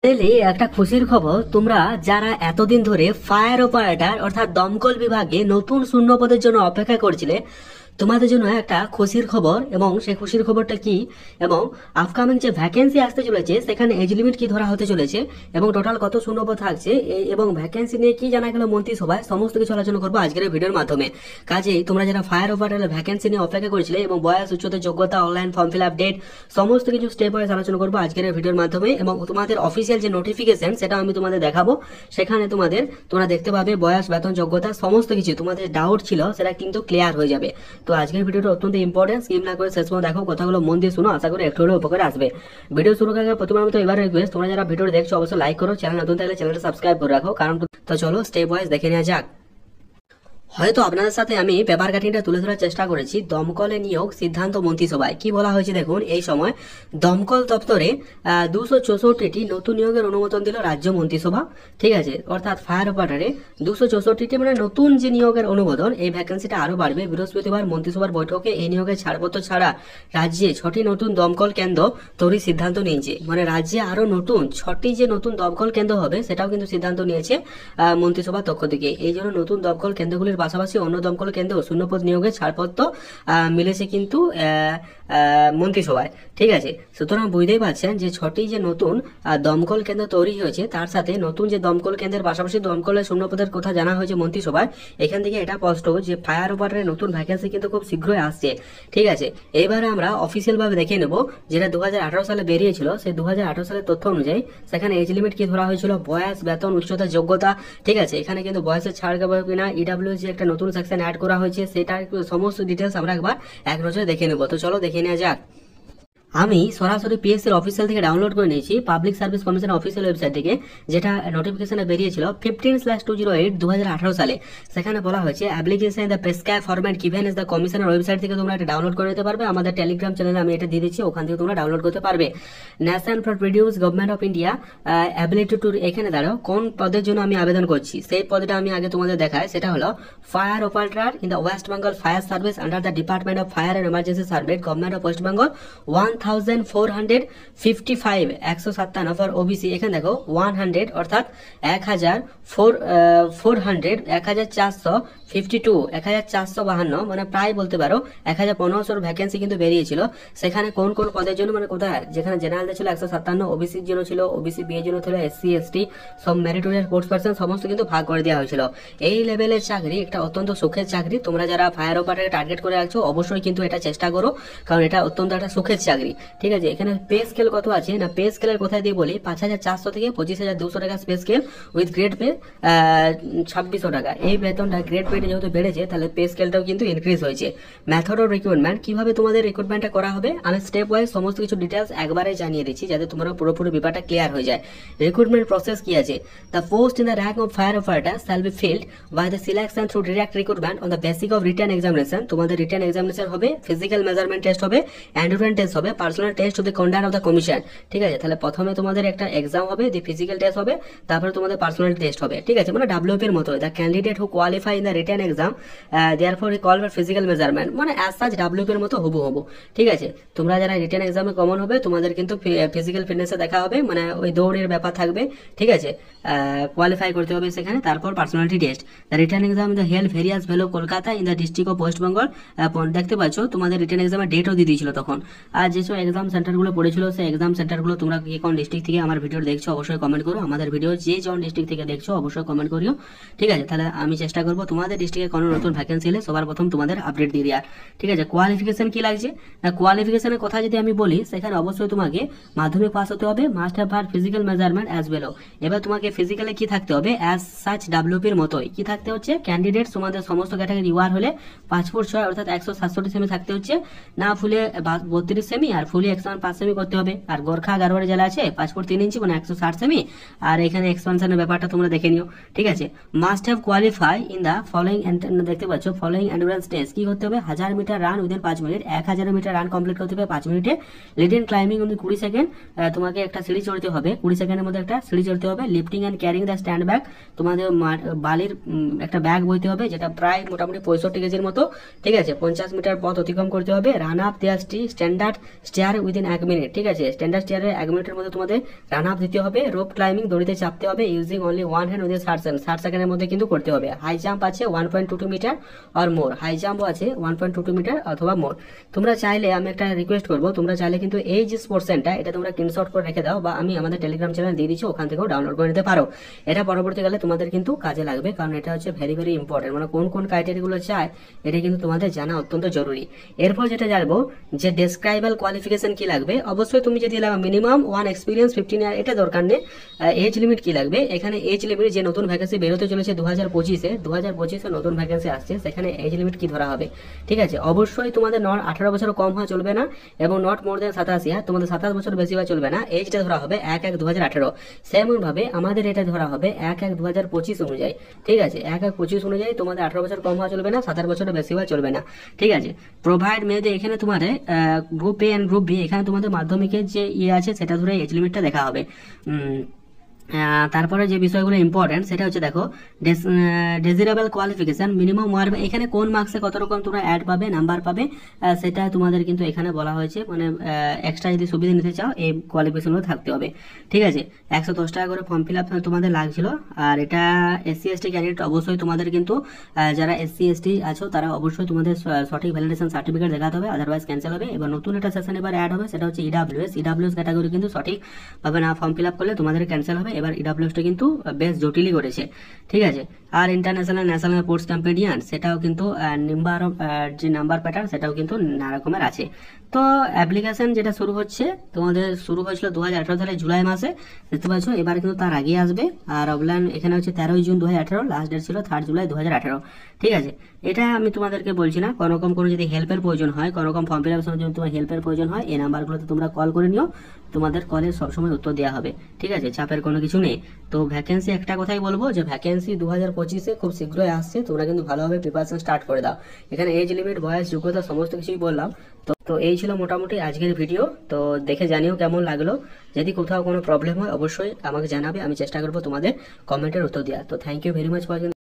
একটা খুশির খবর, তোমরা যারা এতদিন ধরে ফায়ার অপারেটর অর্থাৎ দমকল বিভাগে নতুন শূন্য পদের জন্য অপেক্ষা করছিলে, তোমাদের জন্য একটা খুশির খবর। এবং সেই খুশির খবরটা কি, এবং আপকামিং যে ভ্যাকেন্সি আসতে চলেছে সেখানে এজ লিমিট কি ধরা হতে চলেছে, এবং টোটাল কত শূন্যপদ থাকছে, এবং ভ্যাকেন্সি নিয়ে কি জানা গেল মন্ত্রিসভায়, সমস্ত কিছু আলোচনা করবো আজকের এই ভিডিওর মাধ্যমে। কাজেই তোমরা যারা ফায়ার অপারেটরের ভ্যাকেন্সি নিয়ে অপেক্ষা করেছিলে এবং বয়স, উচ্চতা, যোগ্যতা, online form fill up date, সমস্ত কিছু স্টেপ ওয়াইজ আলোচনা করবো আজকের এই ভিডিওর মাধ্যমে। এবং তোমাদের অফিসিয়াল যে নোটিফিকেশন সেটা আমি তোমাদের দেখাবো। সেখানে তোমরা দেখতে পাবে বয়স, বেতন, যোগ্যতা, সমস্ত কিছু তোমাদের ডাউট ছিল সেটা কিন্তু ক্লিয়ার হয়ে যাবে। তো আজকের ভিডিওটা অত্যন্ত ইম্পর্টেন্ট, স্কিপ না করে শেষ পর্যন্ত দেখো, কথাগুলো মন দিয়ে শুনো, আশা করি একটু হলেও উপকারে আসবে। ভিডিও শুরু করার আগে প্রথমবার মতো এবার রিকোয়েস্ট, তোমরা যারা ভিডিও দেখছো অবশ্যই লাইক করো, চ্যানেল নতুন থাকলে চ্যানেলটা সাবস্ক্রাইব করে রাখো, কারণ তো চলো স্টেপ ওয়াইজ দেখে নেওয়া যাক। হয়তো আপনাদের সাথে আমি পেপার কাটিংটা তুলে ধরার চেষ্টা করেছি। দমকলে নিয়োগ সিদ্ধান্ত মন্ত্রিসভায় কি বলা হয়েছে দেখুন। এই সময় দমকল দপ্তরে 264টি নতুন নিয়োগের অনুমোদন দিল রাজ্য মন্ত্রিসভা। ঠিক আছে, অর্থাৎ ফায়ার অপারেটরে 264টি মানে নতুন যে নিয়োগের অনুমোদন, এই ভ্যাকেন্সিটা আরো বাড়বে। বৃহস্পতিবার মন্ত্রিসভার বৈঠকে এই নিয়োগের ছাড়পত্র ছাড়া রাজ্যে 6টি নতুন দমকল কেন্দ্র তৈরির সিদ্ধান্ত নিয়েছে। মানে রাজ্যে আরো নতুন 6টি যে নতুন দমকল কেন্দ্র হবে সেটাও কিন্তু সিদ্ধান্ত নিয়েছে মন্ত্রিসভার পক্ষ থেকে। এই জন্য নতুন দমকল কেন্দ্রগুলির পাশাপাশি অন্য দমকল কেন্দ্র শূন্যপদ নিয়োগের ছাড়পত্র মিলেছে কিন্তু মন্ত্রিসভায়। ঠিক আছে, সুতরাং বুঝতেই পারছেন যে 6টি যে নতুন দমকল কেন্দ্র তৈরি হয়েছে, তার সাথে নতুন যে দমকল কেন্দ্রের পাশাপাশি দমকলের শূন্যপদের কথা জানা হয়েছে মন্ত্রিসভায়। এখান থেকে এটা স্পষ্ট যে ফায়ার অপারেটরের নতুন ভ্যাকেন্সি কিন্তু খুব শীঘ্রই আসছে। ঠিক আছে, এবারে আমরা অফিসিয়াল ভাবে দেখে নেব, যেটা 2018 সালে বেরিয়েছিল, সেই 2018 সালের তথ্য অনুযায়ী সেখানে এজ লিমিট কি ধরা হয়েছিল, বয়স, বেতন, উচ্চতা, যোগ্যতা। ঠিক আছে, এখানে কিন্তু বয়সের ছাড় পাবে কিনা, ইডাব্লিউ যে একটা নতুন সেকশন অ্যাড করা হয়েছে, সেটার সমস্ত ডিটেলস আমরা একবার এক নজরে দেখে নেব। তো চলো দেখে নেওয়া যাক। আমি সরাসরি পিএসসি এর অফিসিয়াল থেকে ডাউনলোড করে নিয়েছি, public service commission official website থেকে, যেটা নোটিফিকেশনে বেরিয়েছিল 15/208/2018 সালে। সেখানে বলা হয়েছে application the prescribe format given is the কমিশনের ওয়েবসাইট থেকে তোমরা এটা ডাউনলোড করে নিতে পারবে। আমাদের টেলিগ্রাম চ্যানেলে আমি এটা দিয়ে দিচ্ছি, ওখান থেকে তোমরা ডাউনলোড করতে পারবে। National for produce government of India ability to, এখানে দাঁড়াও কোন পদের জন্য আমি আবেদন করছি, সেই পদটা আমি আগে তোমাদের দেখাই। সেটা হলো fire operator in the West Bengal fire service under the department of fire and emergency service government of West Bengal 1455 157 for OBC. এখানে দেখো 100 অর্থাৎ 1452 মানে প্রায় বলতে পারো 1400 ভ্যাকেন্সি কিন্তু বেরিয়েছিল। সেখানে কোন কোন পদের জন্য, মানে কোথায়, যেখানে জেনারেল ছিল 157, ওবিসির জন্য ছিল, ওবিসি বি এর জন্য ছিল, এসসি এসটি সব মেরিটোরিয়াস স্পোর্টস পারসন সমস্ত কিন্তু ভাগ করে দেওয়া হয়েছিল। এই লেভেলের চাকরি একটা অত্যন্ত সুখের চাকরি। তোমরা যারা ফায়ার অপারেটর টার্গেট করে রাখছো অবশ্যই কিন্তু এটা চেষ্টা করো, কারণ এটা অত্যন্ত একটা সুখের চাকরি। ঠিক আছে, এখানে পে স্কেল কত আছে না, পে স্কেলের কোথায় দিয়ে বলি, 5400 থেকে 25,200 টাকা pay scale, with grade pay 2600 টাকা। এই বেতনটা গ্রেড পেতে যেহেতু বেড়েছে, তাহলে পে স্কেলটাও কিন্তু ইনক্রিজ হয়েছে। মেথড অফ রিক্রুটমেন্ট, কিভাবে তোমাদের রিক্রুটমেন্টটা করা হবে আমি স্টেপ ওয়াইজ সমস্ত কিছু ডিটেলস একবারে জানিয়ে দিচ্ছি, যাতে তোমরা পুরোপুরি ব্যাপারটা ক্লিয়ার হয়ে যায়। রিক্রুটমেন্ট প্রসেস কি আছে, the post in the rank of fire operator shall be filled by the selection through direct recruitment on the basic of written examination. তোমাদের রিটেন এক্সামিনেশন হবে, ফিজিক্যাল মেজারমেন্ট টেস্ট হবে, endurance test হবে, personal test of the conduct of the commission. ঠিক আছে, তাহলে প্রথমে তোমাদের একটা এক্সাম হবে, দি ফিজিক্যাল টেস্ট হবে, তারপরে তোমাদের পার্সোনাল টেস্ট হবে। ঠিক আছে, মানে ডাব্লিউপি এর মতো। The candidate who qualify in the written exam therefore he call for physical measurement, মানে অ্যাজ সাচ ডাব্লিউপি এর মতো হবু। ঠিক আছে, তোমরা যারা রিটেন এক্সামে কমন হবে তোমাদের কিন্তু ফিজিক্যাল ফিটনেসে দেখা হবে, মানে ওই দৌড়ের ব্যাপার থাকবে। ঠিক আছে, কোয়ালিফাই করতে হবে সেখানে, তারপর personality test. The written exam the held various value Kolkata in the district of West Bengal. দেখতে পাচ্ছ তোমাদের রিটেন এক্সামের ডেটও দিয়ে দিয়েছিল তখন। আর যেসব এক্সাম সেন্টারগুলো পড়েছিল সেই এক্সাম সেন্টারগুলো তোমরা কোন ডিস্ট্রিক্ট থেকে আমার ভিডিও দেখছো অবশ্যই কমেন্ট করো। আমাদের ভিডিও যে জন ডিস্ট্রিক্ট থেকে দেখছো অবশ্যই কমেন্ট করিও। ঠিক আছে, তাহলে আমি চেষ্টা করবো তোমাদের ডিস্ট্রিক্টে কোনো নতুন ভ্যাকেন্সি এলে সবার প্রথম তোমাদের আপডেট দিয়ে দেওয়ার। ঠিক আছে, কোয়ালিফিকেশন কি লাগছে না, কোয়ালিফিকেশনের কথা যদি আমি বলি, সেখানে অবশ্যই তোমাকে মাধ্যমিক পাস হতে হবে, must have her physical measurement as well. এবার তোমাকে ফিজিক্যালে কি থাকতে হবে, অ্যাজ সাচ ডাব্লিউপির মতোই কি থাকতে হচ্ছে, ক্যান্ডিডেট তোমাদের সমস্ত ক্যাটাগরি ইউআর হলে 5 ফুট 6 অর্থাৎ 167 সেমি থাকতে হচ্ছে, না ফুলে 32 সেমি, আর ফুলি 105 সেমি করতে হবে। আর গোর্খা গারোয়াড়ি জেলা আছে 5 ফুট 3 ইঞ্চি, মানে 160 সেমি। আর এখানে এক্সপানশনের ব্যাপারটা তোমরা দেখে নিও। ঠিক আছে, must have qualify in the following, দেখতে পাচ্ছ ফলোইং এন্ডুরেন্স টেস্ট। কি করতে হবে, 1000 metre run within 5 minute, 1000 metre run complete করতে হবে 5 মিনিটে। লিডিং ক্লাইম্বিং উইদিন 20 সেকেন্ড, তোমাকে একটা সিঁড়ি চড়তে হবে, 20 সেকেন্ডের মধ্যে একটা সিঁড়ি চড়তে হবে। Lifting and carrying the stand bag, তোমাদের বালির একটা ব্যাগ বইতে হবে, যেটা প্রায় মোটামুটি 65 কেজির মতো। ঠিক আছে, 50 মিটার পথ অতিক্রম করতে হবে। রান আপ দেয়ার স্ট্যান্ডার্ড স্টেয়ার উইদিন 1 মিনিট, ঠিক আছে। স্ট্যান্ডার্ড স্টেয়ারে 1 মিনিটের মধ্যে তোমাদের রান আপ দিতে হবে। রোপ ক্লাইম্বিং দড়িতে চাপতে হবে using only one hand within 60 সেকেন্ডের মধ্যে কিন্তু করতে হবে। হাই জাম্প আছে 1.22 মিটার আর মোর, হাই জাম্পও আছে 1.22 মিটার অথবা মোর। তোমরা চাইলে, আমি একটা রিকোয়েস্ট করবো, তোমরা চাইলে কিন্তু এই যে স্পোর্টস সেন্টার এটা তোমরা স্ক্রিনশট করে রেখে দাও, বা আমি আমাদের টেলিগ্রাম চ্যানেল দিয়ে দিচ্ছি, ওখান থেকেও ডাউনলোড করে নিতে পারো। এটা পরবর্তীকালে তোমাদের কিন্তু কাজে লাগবে, কারণ এটা হচ্ছে ভেরি ভেরি ইম্পর্টেন্ট। মানে কোন কোন ক্রাইটেরিয়াগুলো চায় এটা কিন্তু তোমাদের জানা অত্যন্ত জরুরি। এরপর যেটা জানবো যে ডেসক্রাইবাল কোয়ালিফিকেশন কি লাগবে। অবশ্যই তুমি যদি মিনিমাম 1 এক্সপিরিয়েন্স 15 ইয়ার, এটা দরকার নেই। এজ লিমিট কি লাগবে, এখানে এজ লিমিট যে নতুন ভ্যাকেন্সি বেরোতে চলেছে 2025-এ নতুন ভ্যাকেন্সি আসছে, সেখানে এজ লিমিট কি ধরা হবে, ঠিক আছে। অবশ্যই তোমাদের 18 বছর কম হওয়া চলবে না, এবং নট মোর দেন 87 ইয়ার, তোমাদের 27 বছর বেশি হওয়া চলবে না। এজটা ধরা হবে 1/1/2018। সেমন ভাবে আমাদের এটা ধরা হবে 1/1/2025 অনুযায়ী, ঠিক আছে। 1/1/25 অনুযায়ী তোমাদের 18 বছর কম হওয়া চলবে না, 27 বছরের বেশি হওয়া চলবে না, ঠিক আছে। প্রোভাইড মেয়েদের এখানে তোমাদের group A and group B, এখানে তোমাদের মাধ্যমিকের যে আছে সেটা ধরে এজ লিমিটটা দেখা হবে। তারপরে যে বিষয়গুলো ইম্পর্টেন্ট সেটা হচ্ছে দেখো ডেজিরেবল কোয়ালিফিকেশন মিনিমাম ওয়ার, এখানে কোন মার্কসে কত রকম তোমরা অ্যাড পাবে, নাম্বার পাবে, সেটা তোমাদের কিন্তু এখানে বলা হয়েছে। মানে এক্সট্রা যদি সুবিধা নিতে চাও এই কোয়ালিফিকেশনগুলো থাকতে হবে, ঠিক আছে। 110 টাকা করে ফর্ম ফিল আপ তোমাদের লাগছিল। আর এটা SC ST ক্যান্ডিডেট, অবশ্যই তোমাদের কিন্তু যারা SC ST আছো তারা অবশ্যই তোমাদের সঠিক ভ্যালিডেশন সার্টিফিকেট দেখাতে হবে, আদারওয়াইজ ক্যান্সেল হবে। এবার নতুন একটা সেশন এবার অ্যাড হবে, সেটা হচ্ছে EWS ক্যাটাগরি কিন্তু সঠিকভাবে না ফর্ম ফিল আপ করলে তোমাদের ক্যান্সেল হবে। এবার EWSটা কিন্তু বেশ জটিলই করেছে, ঠিক আছে। আর ইন্টারন্যাশনাল ন্যাশনাল স্পোর্টস চ্যাম্পিয়ন, সেটাও কিন্তু যে নাম্বার প্যাটার্ন সেটাও কিন্তু নানা রকমের আছে। তো অ্যাপ্লিকেশন যেটা শুরু হচ্ছে, তোমাদের শুরু হয়েছিল 2018 সালে জুলাই মাসে, দেখতে পাচ্ছ। এবার কিন্তু তার আগে আসবে। আর অফলাইন এখানে হচ্ছে 13 জুন 2018, লাস্ট ডেট ছিল 3 জুলাই 2018, ঠিক আছে। এটা আমি তোমাদেরকে বলছি না, কোনোরকম কোনো যদি হেল্পের প্রয়োজন হয়, কোনোরকম ফর্ম ফিল আপের জন্য তোমার হেল্পের প্রয়োজন হয়, এই নাম্বারগুলোতে তোমরা কল করে নিও, তোমাদের কলে সবসময় উত্তর দেওয়া হবে, ঠিক আছে। চাপের কোনো কিছু নেই। তো ভ্যাকেন্সি একটা কথাই বলবো যে ভ্যাকেন্সি 2025-এ খুব শীঘ্রই আসছে, তোমরা কিন্তু ভালোভাবে প্রিপারেশন স্টার্ট করে দাও। এখানে এজ লিমিট, বয়স, যোগ্যতা সমস্ত কিছুই বললাম। তো এই ছিল মোটামুটি আজকের ভিডিও। তো দেখে জানিও কেমন লাগলো। যদি কোথাও কোনো প্রবলেম হয় অবশ্যই আমাকে জানাবে, আমি চেষ্টা করবো তোমাদের কমেন্টের উত্তর দেওয়ার। তো thank you very much for